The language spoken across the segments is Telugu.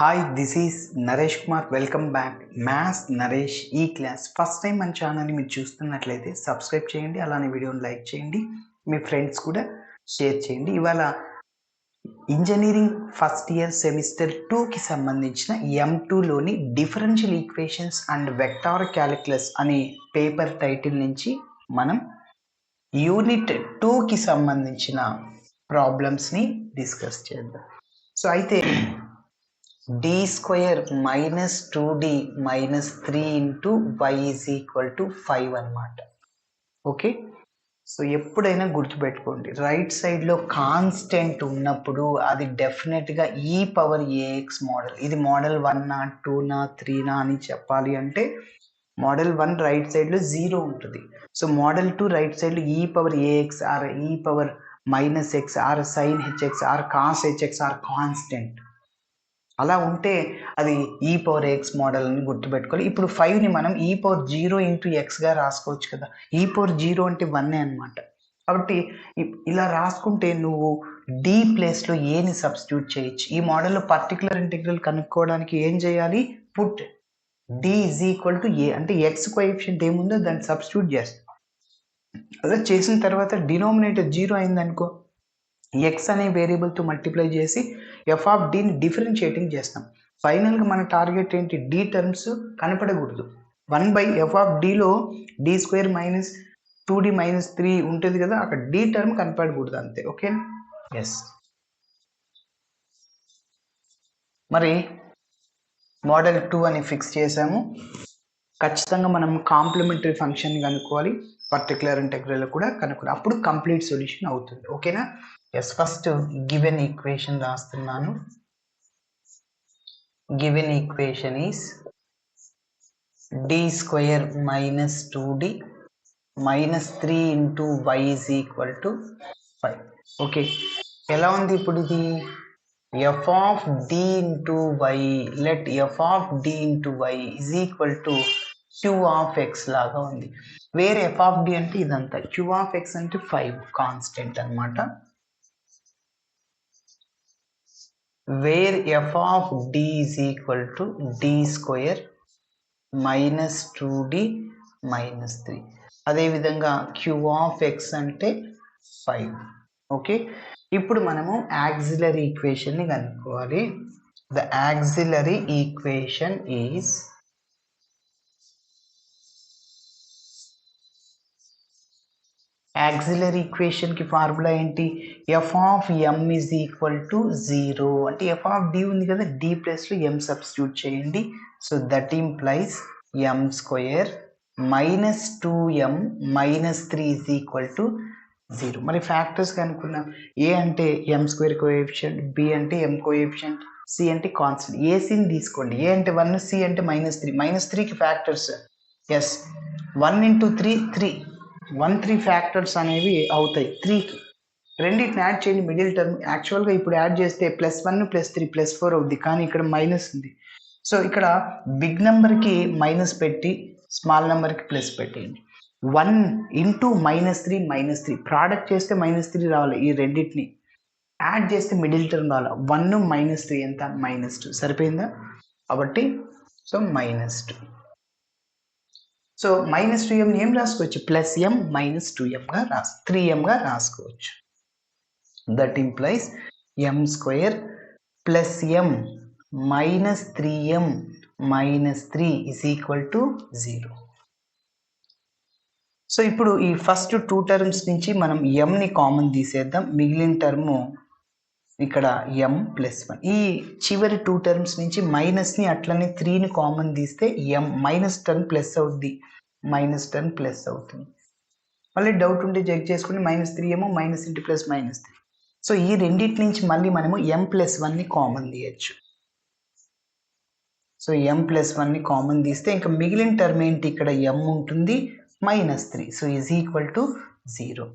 Hi this is Naresh Kumar. Welcome back maths Naresh ఈ క్లాస్. ఫస్ట్ టైం మన ఛానల్ని మీరు చూస్తున్నట్లయితే సబ్స్క్రైబ్ చేయండి, అలానే వీడియోని లైక్ చేయండి, మీ ఫ్రెండ్స్ కూడా షేర్ చేయండి. ఇవాళ ఇంజనీరింగ్ ఫస్ట్ ఇయర్ సెమిస్టర్ 2కి సంబంధించిన M2లోని differential equations and vector calculus అనే పేపర్ టైటిల్ నుంచి మనం యూనిట్ 2కి సంబంధించిన ప్రాబ్లమ్స్ని డిస్కస్ చేద్దాం. సో అయితే d square minus 2d minus 3 into y is equal to 5 అనమాట. ఓకే, సో ఎప్పుడైనా గుర్తుపెట్టుకోండి, రైట్ సైడ్లో కాన్స్టెంట్ ఉన్నప్పుడు అది డెఫినెట్గా ఈ పవర్ ఏఎక్స్ మోడల్. ఇది మోడల్ 1నా 2నా 3నా అని చెప్పాలి అంటే మోడల్ 1 రైట్ సైడ్లో 0 ఉంటుంది. సో మోడల్ 2 రైట్ సైడ్లో e power ax or e power minus x or sine hx or cos hx or constant. అలా ఉంటే అది ఈ పవర్ ఎక్స్ మోడల్ అని గుర్తుపెట్టుకోవాలి. ఇప్పుడు 5ని మనం ఈ పవర్ 0 ఇంటూ ఎక్స్గా రాసుకోవచ్చు కదా. ఈ పవర్ 0 అంటే 1 అనమాట. కాబట్టి ఇలా రాసుకుంటే నువ్వు డి ప్లేస్లో ఏని సబ్స్టిట్యూట్ చేయొచ్చు. ఈ మోడల్లో పర్టికులర్ ఇంటిగ్రల్ కనుక్కోవడానికి ఏం చేయాలి? Put D is equal to A, అంటే ఎక్స్ కోఎఫిషియంట్ ఏముందో దాన్ని సబ్స్టిట్యూట్ చేస్తాం. అలా చేసిన తర్వాత డినోమినేటర్ 0 అయిందనుకో, ఎక్స్ అనే వేరియబుల్తో మల్టిప్లై చేసి ఎఫ్ ఆఫ్ డిని డిఫరెన్షియేటింగ్ చేస్తాం. ఫైనల్గా మన టార్గెట్ ఏంటి? డి టర్మ్స్ కనపడకూడదు. 1/f ఆఫ్ డిలో D square minus 2d minus 3 ఉంటుంది కదా, అక్కడ డి టర్మ్ కనపడకూడదు అంతే. Okay, yes. మరి మోడల్ 2 అని ఫిక్స్ చేసాము. ఖచ్చితంగా మనం కాంప్లిమెంటరీ ఫంక్షన్ కనుక్కోవాలి, పర్టికులర్ ఇంటెగ్రల్ కూడా కనుక్కోవాలి, అప్పుడు కంప్లీట్ సొల్యూషన్ అవుతుంది. ఓకేనా? ఎస్, ఫస్ట్ గివెన్ ఈక్వేషన్ రాస్తున్నాను. Given equation is d square minus 2d minus 3 into y is equal to 5. Okay, ఎలా ఉంది ఇప్పుడు ఇది? F of d into y, let f of d into y is equal to q of x లాగా ఉంది. వేరే ఎఫ్ ఆఫ్ డి అంటే ఇదంతా, క్యూ ఆఫ్ ఎక్స్ అంటే 5 కాన్స్టెంట్ అనమాట. Where f of d is equal to d square minus 2d minus 3. అదేవిధంగా క్యూ ఆఫ్ ఎక్స్ అంటే 5. ఓకే, ఇప్పుడు మనము యాక్సిలరీ ఈక్వేషన్ని కనుక్కోవాలి. The auxiliary equation is auxiliary ఈక్వేషన్కి ఫార్ములా ఏంటి? F of M is equal to 0. అంటే ఎఫ్ ఆఫ్ డి ఉంది కదా, డి ప్లస్లో ఎం సబ్స్టిట్యూట్ చేయండి. So that implies M square minus 2m minus 3 is equal to 0. మరి ఫ్యాక్టర్స్ కనుక్కున్నాం. ఏ అంటే ఎం స్క్వేర్ కోఎఫిషియంట్, బి అంటే ఎం కోఎఫిషియంట్, సి అంటే కాన్స్టెంట్. ఏసీని తీసుకోండి. ఏ అంటే 1, సి అంటే మైనస్ 3. మైనస్ 3కి ఫ్యాక్టర్స్ ఎస్ 1 ఇంటూ 3 3, 1 3 ఫ్యాక్టర్స్ అనేవి అవుతాయి 3కి. రెండింటిని యాడ్ చేయండి, మిడిల్ టర్మ్. యాక్చువల్గా ఇప్పుడు యాడ్ చేస్తే +1 +3 +4 అవుద్ది, కానీ ఇక్కడ మైనస్ ఉంది. సో ఇక్కడ బిగ్ నెంబర్కి మైనస్ పెట్టి స్మాల్ నెంబర్కి ప్లస్ పెట్టేయండి. 1 ఇంటూ -3 -3 ప్రోడక్ట్ చేస్తే -3 రావాలి. ఈ రెండింటిని యాడ్ చేస్తే మిడిల్ టర్మ్ రావాలి. 1 -3 ఎంత? -2. సరిపోయిందా? కాబట్టి సో -2. సో -2m ఏం రాసుకోవచ్చు? +m -2mగా 3mగా రాసుకోవచ్చు. That implies m square plus m minus 3m minus 3 is equal to 0. So ఇప్పుడు ఈ ఫస్ట్ 2 టర్మ్స్ నుంచి మనం ఎంని కామన్ తీసేద్దాం. మిగిలిన టర్ము ఇక్కడ m ప్లస్ 1. ఈ చివరి 2 టర్మ్స్ నుంచి మైనస్ని అట్లనే 3ని కామన్ తీస్తే m మైనస్ టర్మ్ ప్లస్ అవుద్ది, మైనస్ టర్మ్ ప్లస్ అవుతుంది. మళ్ళీ డౌట్ ఉంటే చెక్ చేసుకుని -3 ఏమో మైనస్ ఇంటూ ప్లస్ -3. సో ఈ రెండింటి నుంచి మళ్ళీ మనము m ప్లస్ 1ని కామన్ తీయచ్చు. సో m ప్లస్ 1ని కామన్ తీస్తే ఇంకా మిగిలిన టర్మ్ ఏంటి? ఇక్కడ m ఉంటుంది, -3. So is equal to 0.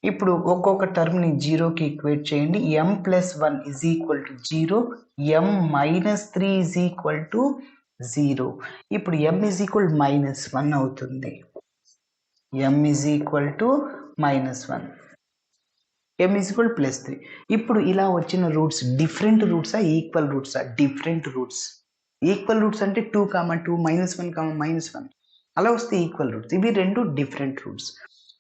ఇప్పుడు ఒక్కొక్క టర్మ్ని 0కి ఈక్వేట్ చేయండి. m plus 1 is equal to 0, m minus 3 is equal to 0. ఇప్పుడు m ఈజ్ ఈక్వల్ -1 అవుతుంది. m is equal to -1. m is equal plus 3. ఇప్పుడు ఇలా వచ్చిన routes different రూట్సా equal రూట్సా? Different roots. Equal roots అంటే 2, 2 -1, -1 అలా వస్తే ఈక్వల్ రూట్స్. ఇవి రెండు డిఫరెంట్ రూట్స్.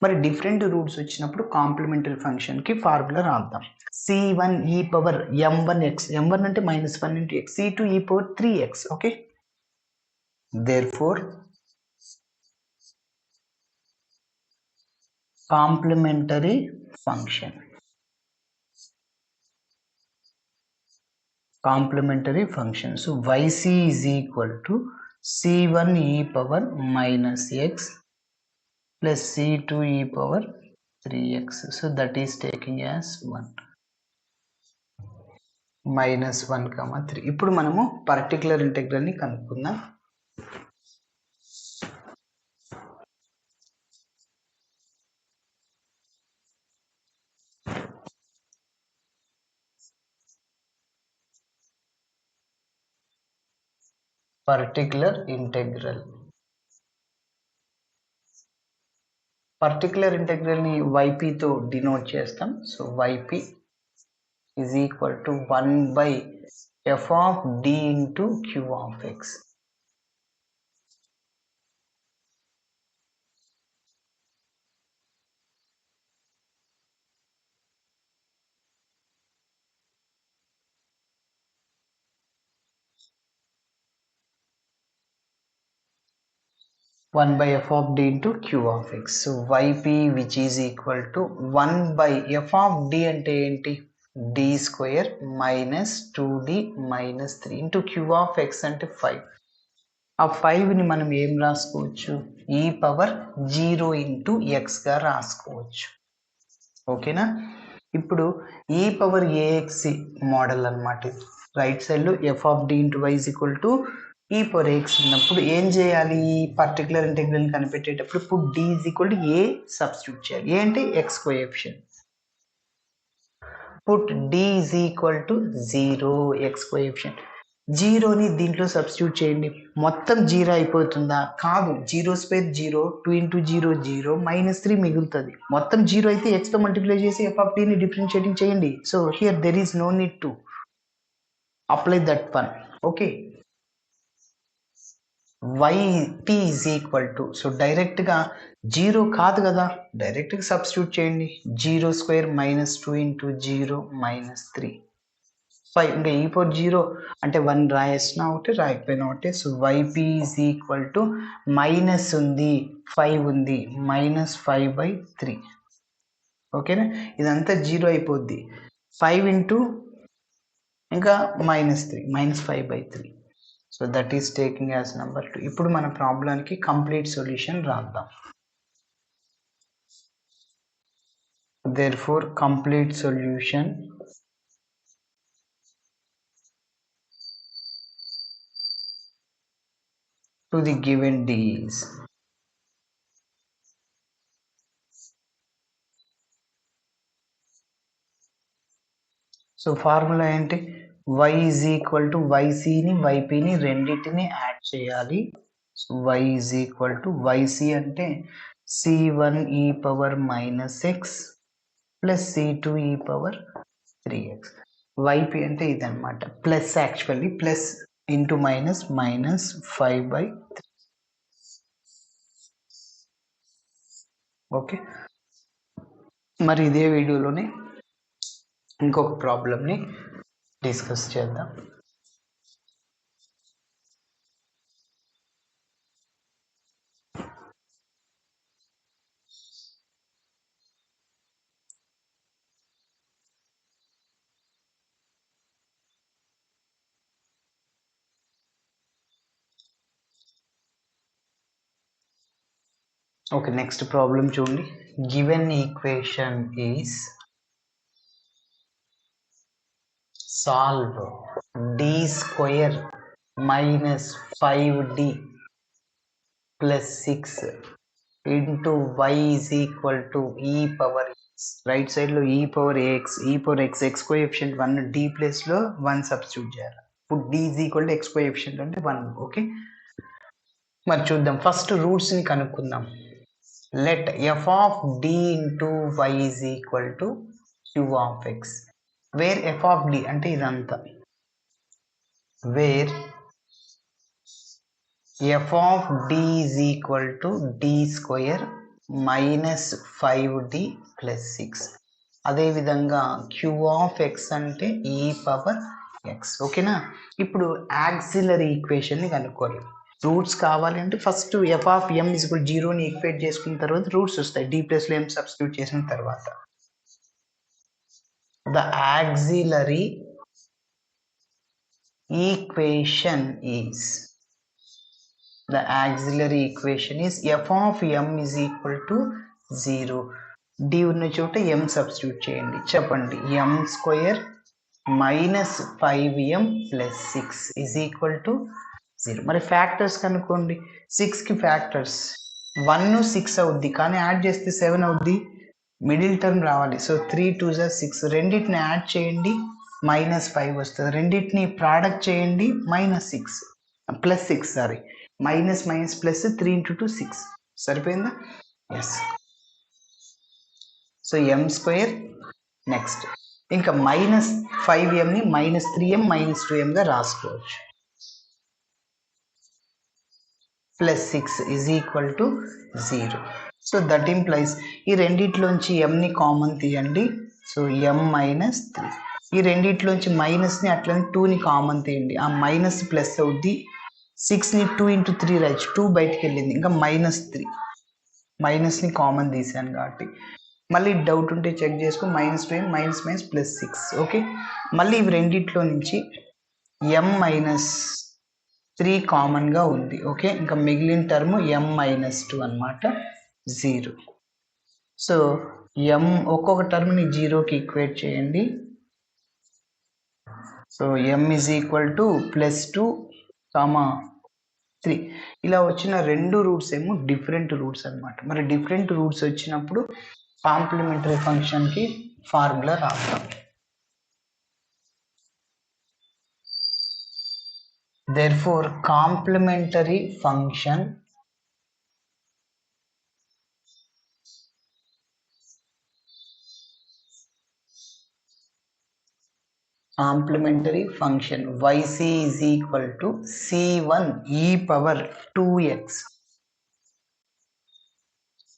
మరి డిఫరెంట్ రూట్స్ వచ్చినప్పుడు కాంప్లిమెంటరీ ఫంక్షన్కి ఫార్ములా రాద్దాం. c1 e power m1x, m1 అంటే -1 into x, c2 e power 3x. Okay, therefore complementary function so yc is equal to c1 e power minus x plus c2 e power 3x. so that is taking as 1 -1, 3. ఇప్పుడు మనము పర్టికులర్ ఇంటెగ్రల్ ని కనుక్కుందాం. పర్టికులర్ ఇంటెగ్రల్ ని yp తో డినోట్ చేస్తాం. So yp is equal to 1 by f of d into q of x. One by f of d into q of x. So yp which is equal to 1 by f of d అంటే ఏంటి? d square minus 2d minus 3 into q of x అంటే 5. ఆ 5ని మనం ఏం రాసుకోవచ్చు? e పవర్ 0 into x గా రాసుకోవచ్చు. ఓకేనా? ఇప్పుడు e పవర్ ax మోడల్ అన్నమాట. రైట్ సైడ్ లో f of d into y is equal to e power x ఉన్నప్పుడు ఏం చేయాలి? పర్టికులర్ ఇంటెగ్రల్ కనిపెట్టేటప్పుడు ఇప్పుడు d is equal to a substitute చేయాలి. ఏ అంటే x coefficient. Put d is equal to 0, x coefficient. 0ని దీంట్లో సబ్స్టిట్యూట్ చేయండి. మొత్తం 0 అయిపోతుందా? కాదు. 0 స్క్వేర్ 0, 2 into 0 0, -3 మిగులుతుంది. మొత్తం 0 అయితే x తో మల్టిప్లై చేసి f of t ని డిఫరెన్షియేటింగ్ చేయండి. So here there is no need to apply that one. Okay, yp is equal to, so direct గా 0 కాదు కదా, డైరెక్ట్ గా సబ్స్టిట్యూట్ చేయండి. 0 స్క్వేర్ -2 into 0 -3, 5. ఇంకా e పవర్ 0 అంటే 1 రాయేసినా ఒకటి, రాయకపోయినా ఒకటి. So yp is equal to minus ఉంది 5 ఉంది, -5/3. ఓకేనా? ఇదంతా 0 అయిపోద్ది. 5 into ఇంకా -3, -5/3. So that is taking as number 2. ఇప్పుడు మన ప్రాబ్లంకి కంప్లీట్ సొల్యూషన్ రాద్దాం. therefore complete solution to the given d is so formula ఏంటి? y is equal to yc ని yp ని రెండింటిని యాడ్ చేయాలి. So y is equal to yc అంటే c1 e power -x plus c2 e power 3x. yp అంటే ఇదన్నమాట. Plus, actually plus into minus -5/3. Okay, మరి ఇదే వీడియోలోనే ఇంకొక ప్రాబ్లమ్ని డిస్కస్ చేద్దాం. ఓకే, నెక్స్ట్ ప్రాబ్లం చూడండి. Given equation is solve d square -5d plus 6 into y is equal to e power x. Right side లో e power ax, e power x, x coefficient 1, d place లో 1 సబ్స్టిట్యూట్ చేయాలి. ఇప్పుడు d is equal to x coefficient అంటే 1. ఓకే, మరి చూద్దాం. ఫస్ట్ రూట్స్ ని కనుక్కుందాం. Let f of d into y is equal to q of x, where f of d అంటే ఇదంతా, where f of d is equal to d square minus 5d plus 6. అదేవిధంగా q of x అంటే e పవర్ x. ఓకేనా? ఇప్పుడు యాక్సిలరీ ఈక్వేషన్ని కనుక్కోవాలి. రూట్స్ కావాలి అంటే first F of M is equal జీరోని ఈక్వేట్ చేసుకున్న తర్వాత రూట్స్ వస్తాయి, డి ప్లస్లో ఎం సబ్స్టిట్యూట్ చేసిన తర్వాత. The auxiliary equation is f of m is equal to 0. d ఉన్న చోట m సబ్స్టిట్యూట్ చేయండి. చెప్పండి, m square minus 5m plus 6 is equal to 0. మరి ఫ్యాక్టర్స్ కనుక్కోండి. 6కి ఫ్యాక్టర్స్ 1 6 అవుద్ది, కానీ యాడ్ చేస్తే 7 అవుద్ది, మిడిల్ టర్మ్ రావాలి. సో 3 2 6, రెండింటిని యాడ్ చేయండి, మైనస్ 5 వస్తుంది. రెండింటిని ప్రోడక్ట్ చేయండి, minus 6 plus 6 sorry, minus minus plus 3 into 2 6. సరిపోయిందా? Yes. So M square. Next ఇంకా మైనస్ 5mని మైనస్ 3m మైనస్ 2mగా రాసుకోవచ్చు. Plus 6 is equal to 0. So that implies ఈ రెండిట్లోంచి mని కామన్ తీయండి. So m minus 3. ఈ రెండిట్లోంచి మైనస్ని అట్లనే 2ని కామన్ తీయండి. ఆ మైనస్ ప్లస్ అవుద్ది. 6ని 2 into 3 రాయచ్చు, 2 బయటికి వెళ్ళింది, ఇంకా మైనస్ 3. మైనస్ని కామన్ తీసాను కాబట్టి. మళ్ళీ డౌట్ ఉంటే చెక్ చేసుకో. Minus 2m minus minus plus 6. Okay, మళ్ళీ ఇవి రెండిట్లో నుంచి m మైనస్ 3 కామన్గా ఉంది. ఓకే, ఇంకా మిగిలిన టర్మ్ m మైనస్ 2 అనమాట, 0. సో m ఒక్కొక్క టర్మ్ని 0కి ఈక్వేట్ చేయండి. So m is equal to plus 2 3. ఇలా వచ్చిన రెండు రూట్స్ ఏమో డిఫరెంట్ రూట్స్ అనమాట. మరి డిఫరెంట్ రూట్స్ వచ్చినప్పుడు కాంప్లిమెంటరీ ఫంక్షన్కి ఫార్ములా రాస్తాం. Therefore complementary function yc is equal to c1 e power 2x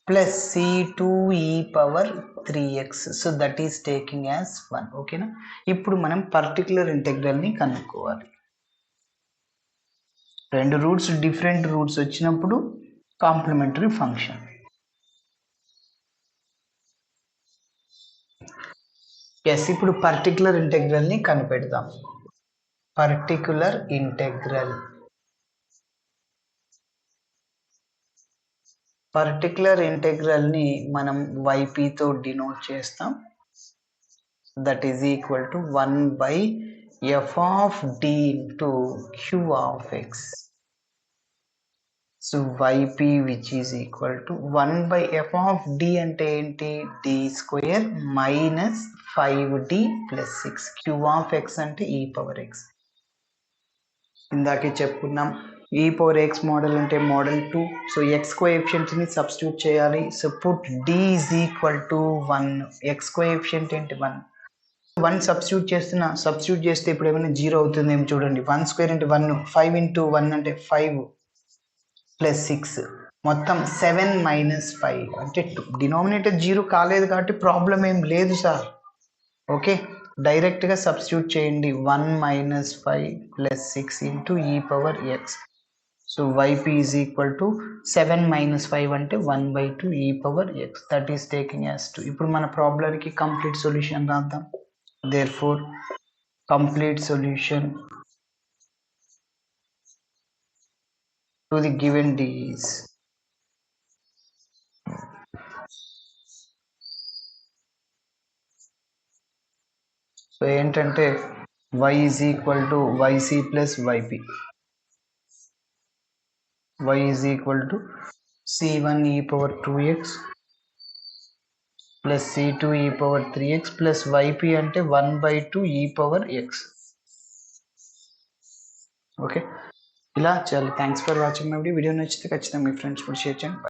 plus c2 e power 3x. so that is taking as 1. ఓకేనా? ఇప్పుడు మనం పర్టికులర్ ఇంటెగ్రల్ని కనుక్కోవాలి. రెండు రూట్స్ డిఫరెంట్ రూట్స్ వచ్చినప్పుడు కాంప్లిమెంటరీ ఫంక్షన్. ఎస్, ఇప్పుడు పర్టికులర్ ఇంటెగ్రల్ని కనిపెడదాం. పర్టికులర్ ఇంటెగ్రల్ని మనం ypతో డినోట్ చేస్తాం. That is equal to 1 by f of d into q of x. So yp which is equal to 1 by f of d అంటే ఏంటి? d square minus 5d plus 6. q of x అంటే e పవర్ x. ఇందాకే చెప్పుకున్నాం, e పవర్ x మోడల్ అంటే మోడల్ 2. సో x కోఎఫిషియంట్ని సబ్స్టిట్యూట్ చేయాలి. So put d is equal to 1. x coefficient ఏంటి? 1. 1 సబ్స్టిట్యూట్ చేస్తే ఇప్పుడు ఏమైనా 0 అవుతుంది ఏమి చూడండి. 1 స్క్వేర్ అంటే 1, 5 into 1 అంటే 5 ప్లస్ 6, మొత్తం 7 మైనస్ 5 అంటే 2. డినామినేటర్ 0 కాలేదు కాబట్టి ప్రాబ్లం ఏం లేదు సార్. ఓకే, డైరెక్ట్గా సబ్స్టిట్యూట్ చేయండి. 1 మైనస్ 5 ప్లస్ 6 ఇంటూ ఈ power X. So yp is equal to 7 minus 5 అంటే 1/2 ఈ power X. That is taking as 2. ఇప్పుడు మన ప్రాబ్లంకి కంప్లీట్ సొల్యూషన్ రాద్దాం. Therefore complete solution to the given d is so ఏంటంటే y is equal to yc plus yp. y is equal to c1 e power 2x plus c2 e power 3x plus yp అంటే 1/2 e power x. ఓకే, ఇలా చాలు. Thanks for watching my video. నచ్చితే ఖచ్చితంగా మీ ఫ్రెండ్స్ కూడా షేర్ చేయండి.